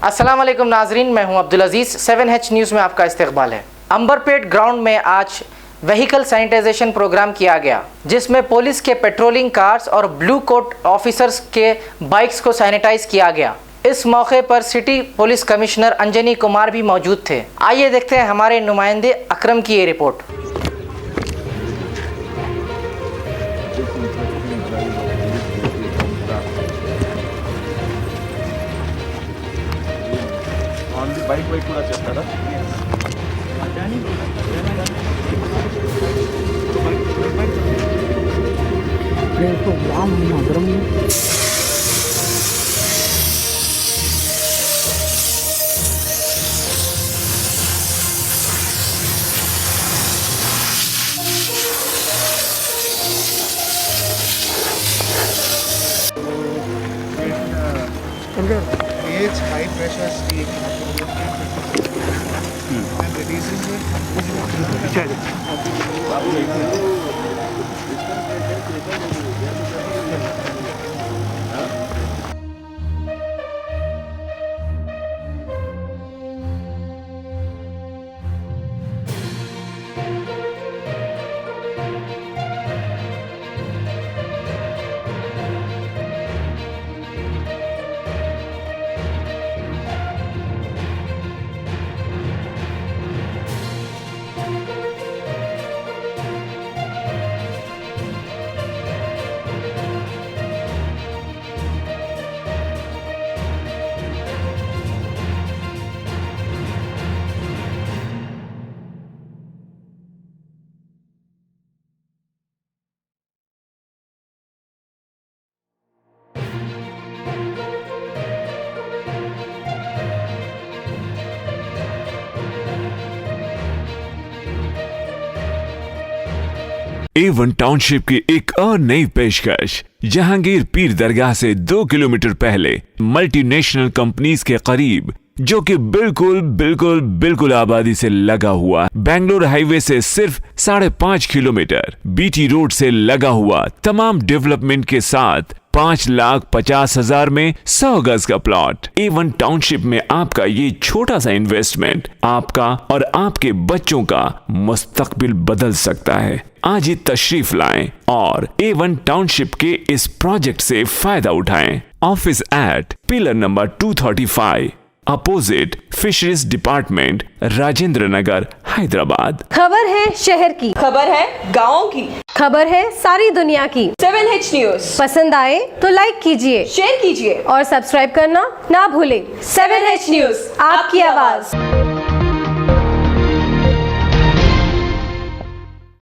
अस्सलाम वालेकुम नाजरीन, मैं हूं अब्दुल अजीज़। 7H न्यूज़ में आपका इस्तकबाल है। अंबरपेट ग्राउंड में आज व्हीकल सैनिटाइजेशन प्रोग्राम किया गया, जिसमें पुलिस के पेट्रोलिंग कार्स और ब्लू कोट ऑफिसर्स के बाइक्स को सैनिटाइज किया गया। इस मौके पर city police commissioner Anjani Kumar भी मौजूद थे। आइए देखते हैं हमारे नुमाइंदे अकरम की ये रिपोर्ट। బైక్ బైక్ కూడా చేస్తారా? Creates high pressure steam and releases it. A1 township की एक और नई पेशकश। जहांगीर पीर दरगाह से 2 किलोमीटर पहले मल्टीनेशनल कंपनीज के करीब, जो कि बिल्कुल आबादी से लगा हुआ, बेंगलोर हाईवे से सिर्फ 5.5 किलोमीटर, बीटी रोड से लगा हुआ, तमाम डेवलपमेंट के साथ 5,50,000 में 100 गज का प्लॉट। A1 टाउनशिप में आपका ये छोटा सा इन्वेस्टमेंट आपका और आपके बच्चों का मुस्तकबिल बदल सकता है। आज ही तशरीफ लाएं और A1 टाउनशिप के इस प्रोजेक्ट से फायदा उठाएं। Office at pillar number 235 opposite fisheries department, Rajendra Nagar, Hyderabad. खबर है शहर की, खबर है गाँव की, खबर है सारी दुनिया की। 7H न्यूज़ पसंद आए तो लाइक कीजिए, शेयर कीजिए और सब्सक्राइब करना ना भूलें। 7H न्यूज़, आपकी आवाज़।